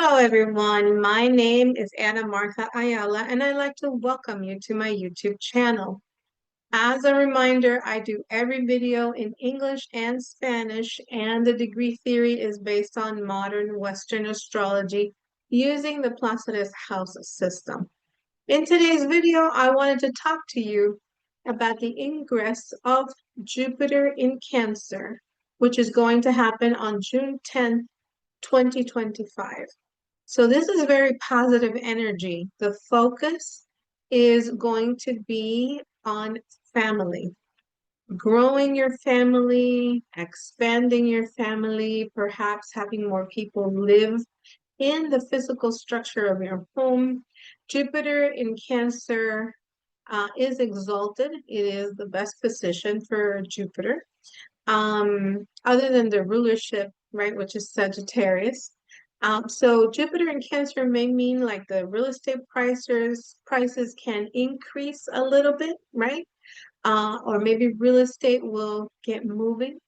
Hello, everyone. My name is Ana Martha Ayala, and I'd like to welcome you to my YouTube channel. As a reminder, I do every video in English and Spanish, and the degree theory is based on modern Western astrology using the Placidus house system. In today's video, I wanted to talk to you about the ingress of Jupiter in Cancer, which is going to happen on June 10th, 2025. So this is very positive energy. The focus is going to be on family, growing your family, expanding your family, perhaps having more people live in the physical structure of your home. Jupiter in Cancer is exalted. It is the best position for Jupiter. Other than the rulership, right, which is Sagittarius. So Jupiter in Cancer may mean like the real estate prices can increase a little bit, right? Or maybe real estate will get moving.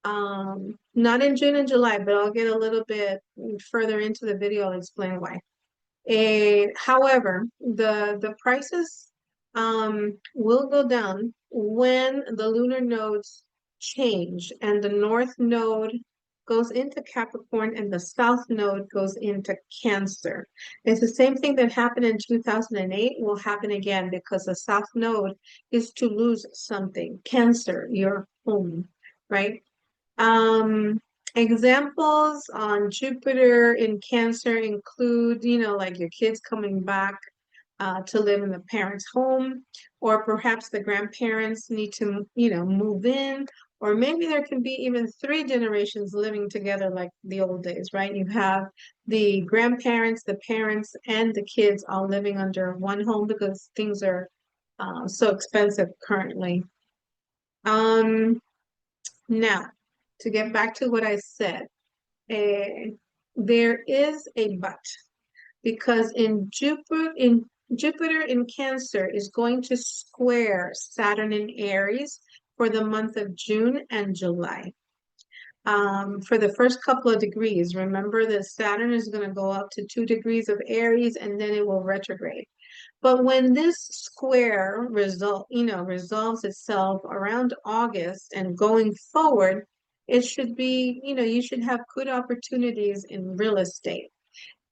Not in June and July, but I'll get a little bit further into the video. I'll explain why. However, the prices will go down when the lunar nodes change and the north node goes into Capricorn and the south node goes into Cancer. It's the same thing that happened in 2008 will happen again because the south node is to lose something. Cancer, your home, right? Um, Examples on Jupiter in Cancer include, like your kids coming back to live in the parents' home, or perhaps the grandparents need to, move in, or maybe there can be even three generations living together like the old days, right? You have the grandparents, the parents, and the kids all living under one home because things are so expensive currently. Now, to get back to what I said, there is a but because Jupiter in Cancer is going to square Saturn in Aries for the month of June and July. For the first couple of degrees, remember that Saturn is going to go up to 2 degrees of Aries and then it will retrograde. But when this square resolves itself around August and going forward, it should be, you should have good opportunities in real estate.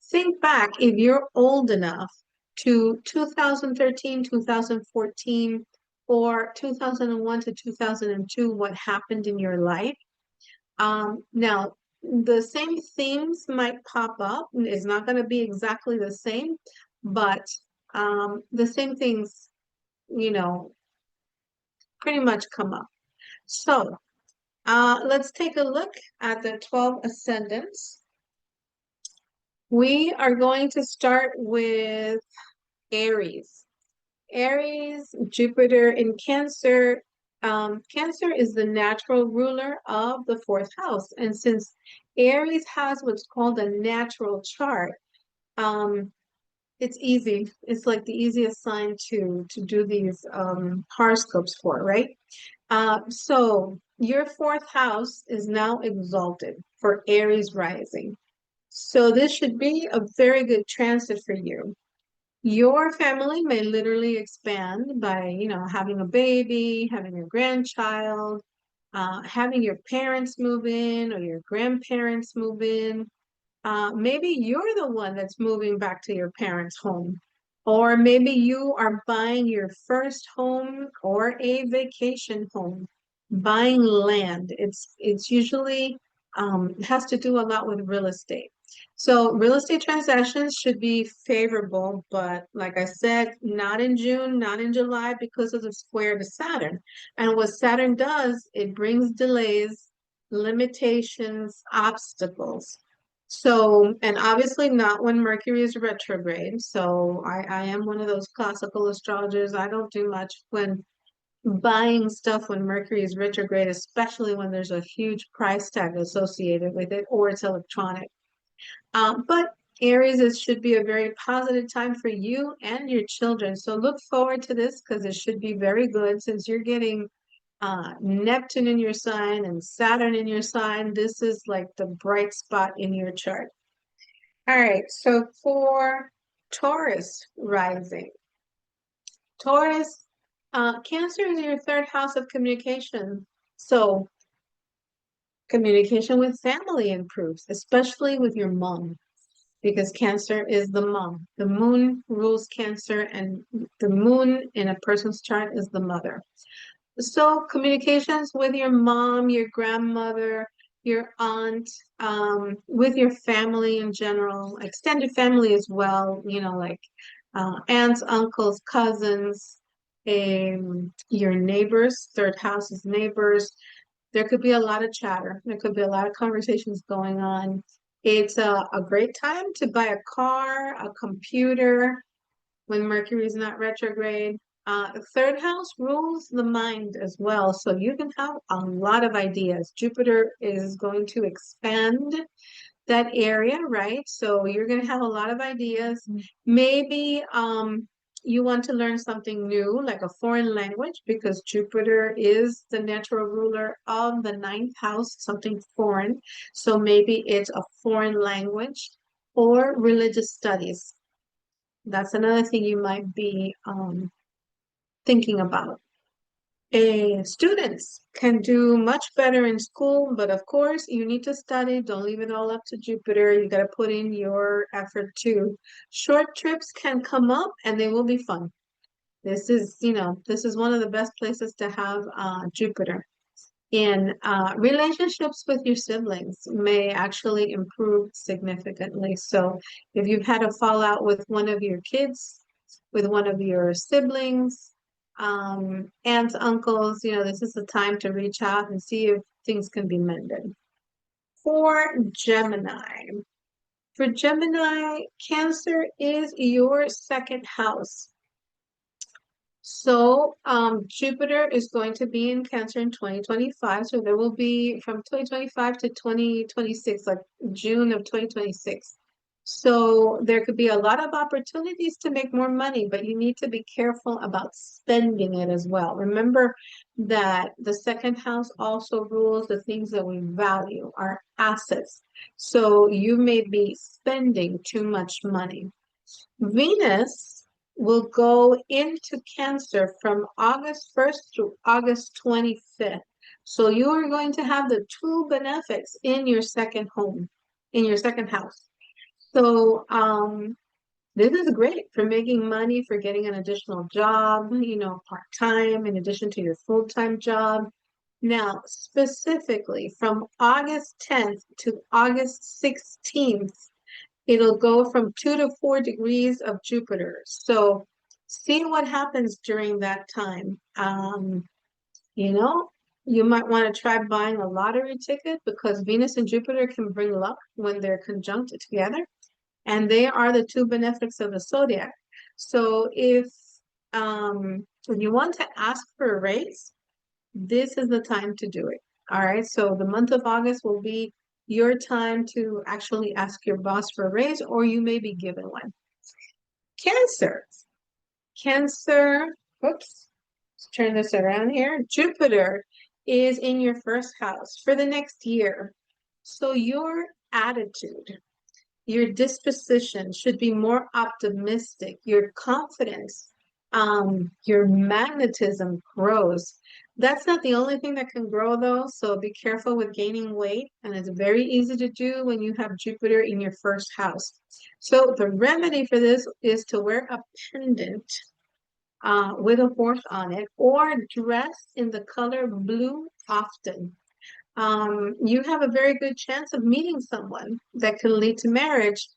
Think back if you're old enough to 2013, 2014, or 2001 to 2002, what happened in your life. Now, the same themes might pop up. It's not going to be exactly the same, but the same things, you know, pretty much come up. So let's take a look at the 12 ascendants. We are going to start with Aries. Aries, Jupiter in Cancer. Cancer is the natural ruler of the fourth house. And since Aries has what's called a natural chart, it's easy. It's like the easiest sign to do these horoscopes for, right? So your fourth house is now exalted for Aries rising. So this should be a very good transit for you. Your family may literally expand by, having a baby, having a grandchild, having your parents move in or your grandparents move in. Maybe you're the one that's moving back to your parents' home. Or maybe you are buying your first home or a vacation home, buying land. It's usually has to do a lot with real estate. So real estate transactions should be favorable, but like I said, not in June, not in July because of the square to Saturn. And what Saturn does, it brings delays, limitations, obstacles. So, and obviously not when Mercury is retrograde. So I am one of those classical astrologers. I don't do much when buying stuff when Mercury is retrograde, especially when there's a huge price tag associated with it or it's electronic. But Aries, it should be a very positive time for you and your children. So look forward to this because it should be very good since you're getting Neptune in your sign and Saturn in your sign. This is like the bright spot in your chart. All right, so for Taurus rising, Taurus, Cancer is your third house of communication. So communication with family improves, especially with your mom, because Cancer is the mom. The moon rules Cancer, and the moon in a person's chart is the mother. So communications with your mom, your grandmother, your aunt, with your family in general, extended family as well, like aunts, uncles, cousins, your neighbors, third house is neighbors. There could be a lot of chatter. There could be a lot of conversations going on. It's a great time to buy a car, a computer, when Mercury is not retrograde. Third house rules the mind as well. So you can have a lot of ideas. Jupiter is going to expand that area, right? So you're going to have a lot of ideas. Maybe you want to learn something new, like a foreign language, because Jupiter is the natural ruler of the ninth house, something foreign. So maybe it's a foreign language or religious studies. That's another thing you might be thinking about. Students can do much better in school, but of course, you need to study. Don't leave it all up to Jupiter. You got to put in your effort too. Short trips can come up and they will be fun. This is one of the best places to have Jupiter. In relationships with your siblings may actually improve significantly. So if you've had a fallout with one of your kids, with one of your siblings, aunts, uncles, this is the time to reach out and see if things can be mended. For Gemini, Cancer is your second house. So Jupiter is going to be in Cancer in 2025. So there will be from 2025 to 2026, like June of 2026. So there could be a lot of opportunities to make more money, but you need to be careful about spending it as well. Remember that the second house also rules the things that we value, our assets. So you may be spending too much money. Venus will go into Cancer from August 1st through August 25th. So you are going to have the two benefics in your second home, in your second house. So this is great for making money, for getting an additional job, part-time in addition to your full-time job. Now, specifically from August 10th to August 16th, it'll go from 2 to 4 degrees of Jupiter. So see what happens during that time. You know, you might want to try buying a lottery ticket because Venus and Jupiter can bring luck when they're conjunct together, and they are the two benefics of the zodiac. So if you want to ask for a raise, this is the time to do it. All right. So the month of August will be your time to actually ask your boss for a raise, or you may be given one. Cancer. Cancer. Whoops. Let's turn this around here. Jupiter is in your first house for the next year. So your attitude, your disposition should be more optimistic. Your confidence, your magnetism grows. That's not the only thing that can grow though, so be careful with gaining weight, and it's very easy to do when you have Jupiter in your first house. So the remedy for this is to wear a pendant with a horse on it, or dress in the color blue often. You have a very good chance of meeting someone that can lead to marriage,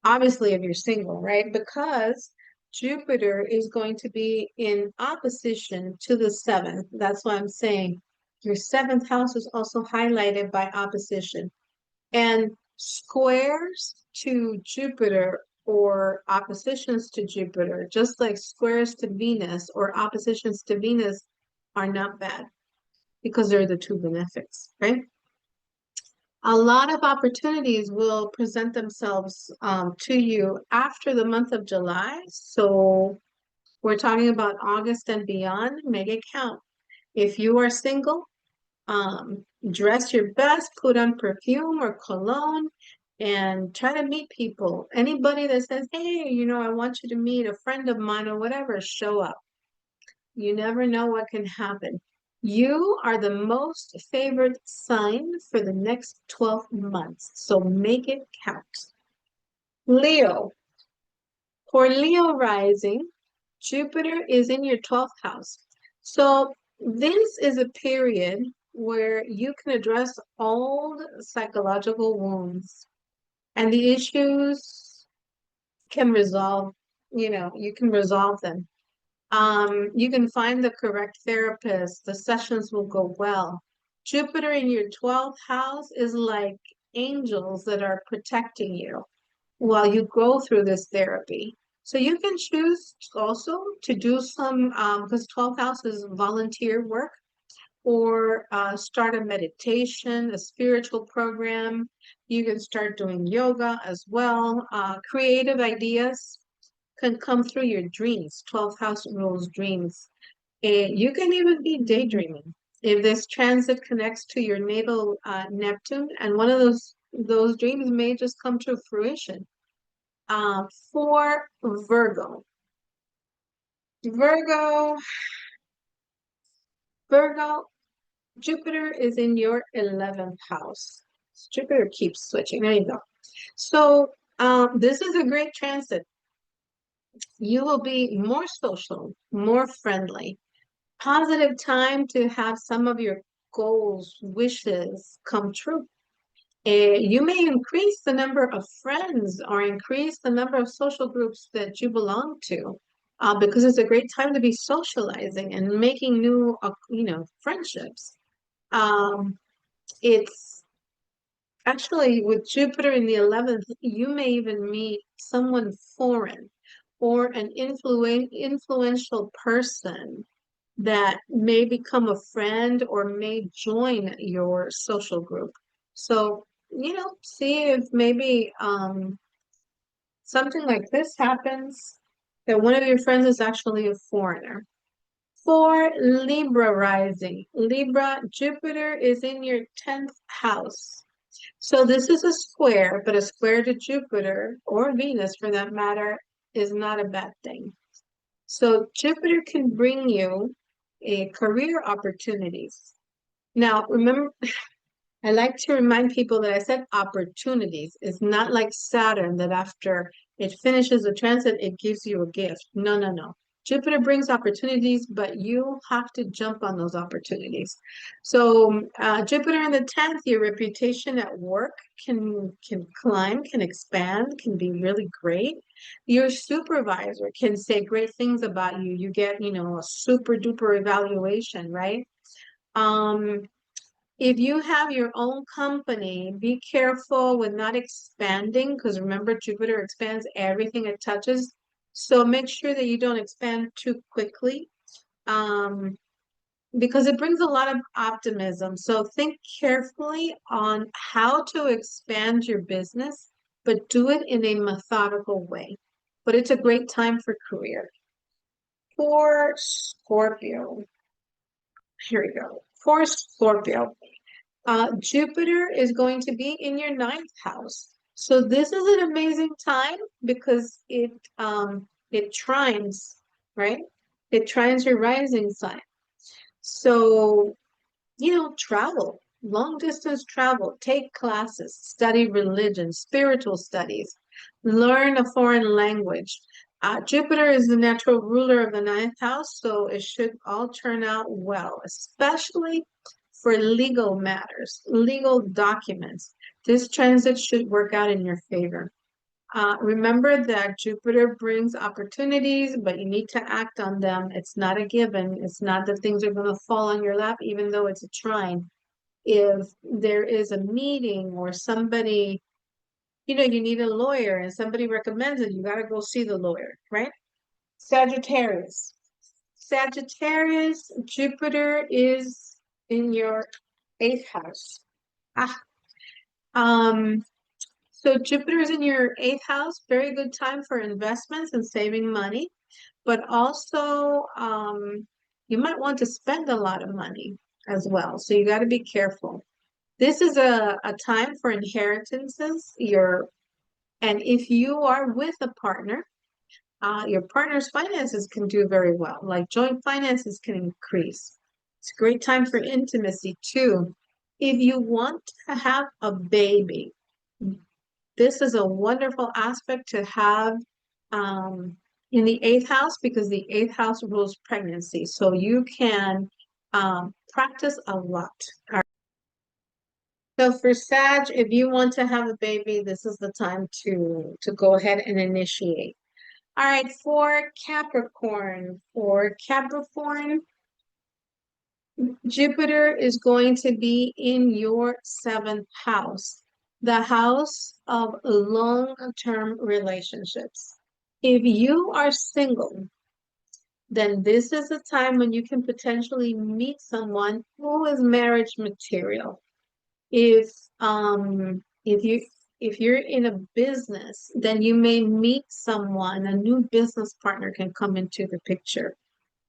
obviously if you're single, right? Because Jupiter is going to be in opposition to the seventh. That's why I'm saying your seventh house is also highlighted by opposition. And squares to Jupiter or oppositions to Jupiter, just like squares to Venus or oppositions to Venus, are not bad because they're the two benefics, right? A lot of opportunities will present themselves to you after the month of July. So we're talking about August and beyond. Make it count. If you are single, dress your best, put on perfume or cologne, and try to meet people. Anybody that says, hey, I want you to meet a friend of mine or whatever, show up. You never know what can happen. You are the most favored sign for the next 12 months, so make it count. Leo. For Leo rising, Jupiter is in your 12th house. So this is a period where you can address old psychological wounds and the issues can resolve, you can resolve them. You can find the correct therapist. The sessions will go well. Jupiter in your 12th house is like angels that are protecting you while you go through this therapy. So you can choose also to do some, because 12th house is volunteer work, or start a meditation, a spiritual program. You can start doing yoga as well. Creative ideas can come through your dreams. 12th house rules dreams. And you can even be daydreaming. If this transit connects to your natal Neptune, and one of those dreams may just come to fruition. For Virgo. Virgo, Virgo, Jupiter is in your 11th house. Jupiter keeps switching. There you go. So this is a great transit. You will be more social, more friendly. Positive time to have some of your goals, wishes come true. You may increase the number of friends or increase the number of social groups that you belong to, because it's a great time to be socializing and making new, friendships. Um, it's actually with Jupiter in the 11th, you may even meet someone foreign or an influential person that may become a friend or may join your social group. So, see if maybe something like this happens, that one of your friends is actually a foreigner. For Libra rising, Libra, Jupiter is in your 10th house. So this is a square, but a square to Jupiter or Venus for that matter is not a bad thing. So Jupiter can bring you a career opportunities. Now, remember, I like to remind people that I said opportunities. It's not like Saturn that after it finishes the transit, it gives you a gift. No, no, no. Jupiter brings opportunities, but you have to jump on those opportunities. So Jupiter in the 10th, your reputation at work can climb, can expand, can be really great. Your supervisor can say great things about you. You get, a super duper evaluation, right? Um, if you have your own company, be careful with not expanding because remember, Jupiter expands everything it touches. So make sure that you don't expand too quickly because it brings a lot of optimism. So think carefully on how to expand your business, but do it in a methodical way. But it's a great time for career. For Scorpio, here we go. For Scorpio, Jupiter is going to be in your 9th house. So this is an amazing time because it trines, right? It trines your rising sign. So, travel, long distance travel, take classes, study religion, spiritual studies, learn a foreign language. Jupiter is the natural ruler of the 9th house, so it should all turn out well, especially for legal matters, legal documents. This transit should work out in your favor. Remember that Jupiter brings opportunities, but you need to act on them. It's not a given. It's not that things are going to fall on your lap, even though it's a trine. If there is a meeting or somebody, you need a lawyer and somebody recommends it, you got to go see the lawyer, right? Sagittarius. Sagittarius, Jupiter is in your 8th house. Ah, um, so Jupiter is in your 8th house, very good time for investments and saving money, but also you might want to spend a lot of money as well. So you got to be careful. This is a time for inheritances. And if you are with a partner, your partner's finances can do very well. Like joint finances can increase. It's a great time for intimacy too. If you want to have a baby, this is a wonderful aspect to have um, in the eighth house because the eighth house rules pregnancy. So you can practice a lot. All right. So for Sag, if you want to have a baby, this is the time to go ahead and initiate. All right, for Capricorn, Jupiter is going to be in your seventh house, the house of long-term relationships. If you are single, then this is a time when you can potentially meet someone who is marriage material. If if you're in a business, then you may meet someone, a new business partner can come into the picture.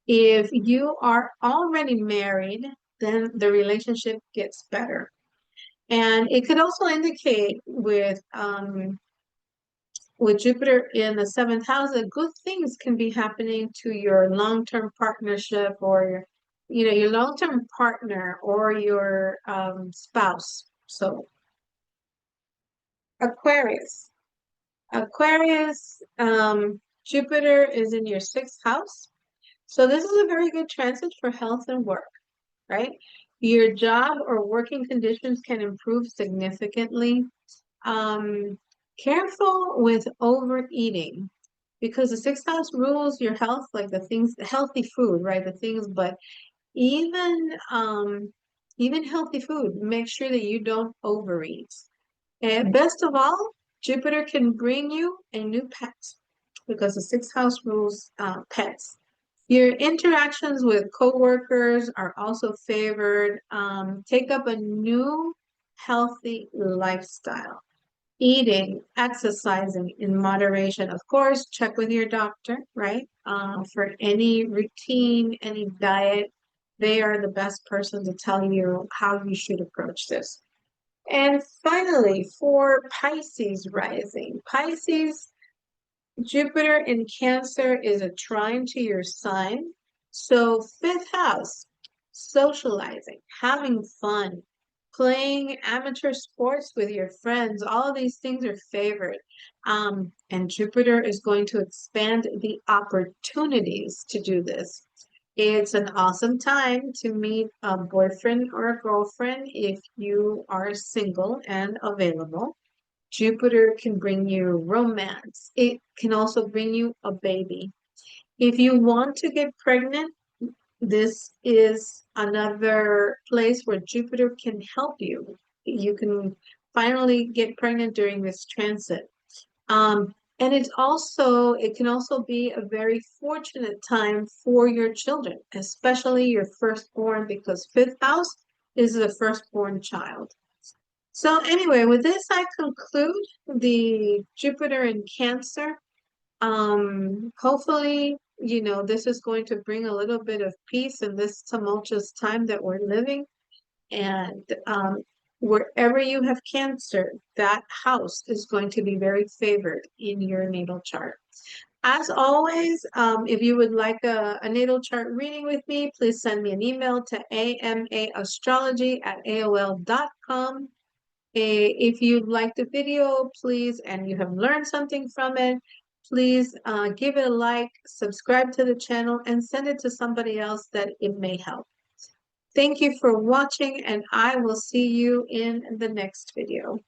If you are already married, then the relationship gets better. And it could also indicate with Jupiter in the seventh house that good things can be happening to your long-term partnership or your long-term partner or your spouse. So Aquarius. Aquarius, Jupiter is in your sixth house. So this is a very good transit for health and work, right? Your job or working conditions can improve significantly. Um, Careful with overeating because the sixth house rules your health, like the things, healthy food, right? The things, but even even healthy food, make sure that you don't overeat. And best of all, Jupiter can bring you a new pet because the sixth house rules pets. Your interactions with coworkers are also favored. Take up a new healthy lifestyle. Eating, exercising in moderation. Of course, check with your doctor, right? For any routine, any diet, they are the best person to tell you how you should approach this. And finally, for Pisces rising, Pisces, Jupiter in Cancer is a trine to your sign. So, fifth house, socializing, having fun, playing amateur sports with your friends, all of these things are favored. And Jupiter is going to expand the opportunities to do this. It's an awesome time to meet a boyfriend or a girlfriend if you are single and available. Jupiter can bring you romance. It can also bring you a baby. If you want to get pregnant, this is another place where Jupiter can help you. You can finally get pregnant during this transit. And it can also be a very fortunate time for your children, especially your firstborn, because fifth house is the firstborn child. So anyway, with this, I conclude the Jupiter in Cancer. Hopefully, this is going to bring a little bit of peace in this tumultuous time that we're living. And wherever you have Cancer, that house is going to be very favored in your natal chart. As always, if you would like a natal chart reading with me, please send me an email to amaastrology@aol.com. If you liked the video, please, and you have learned something from it, please give it a like, subscribe to the channel, and send it to somebody else that it may help. Thank you for watching, and I will see you in the next video.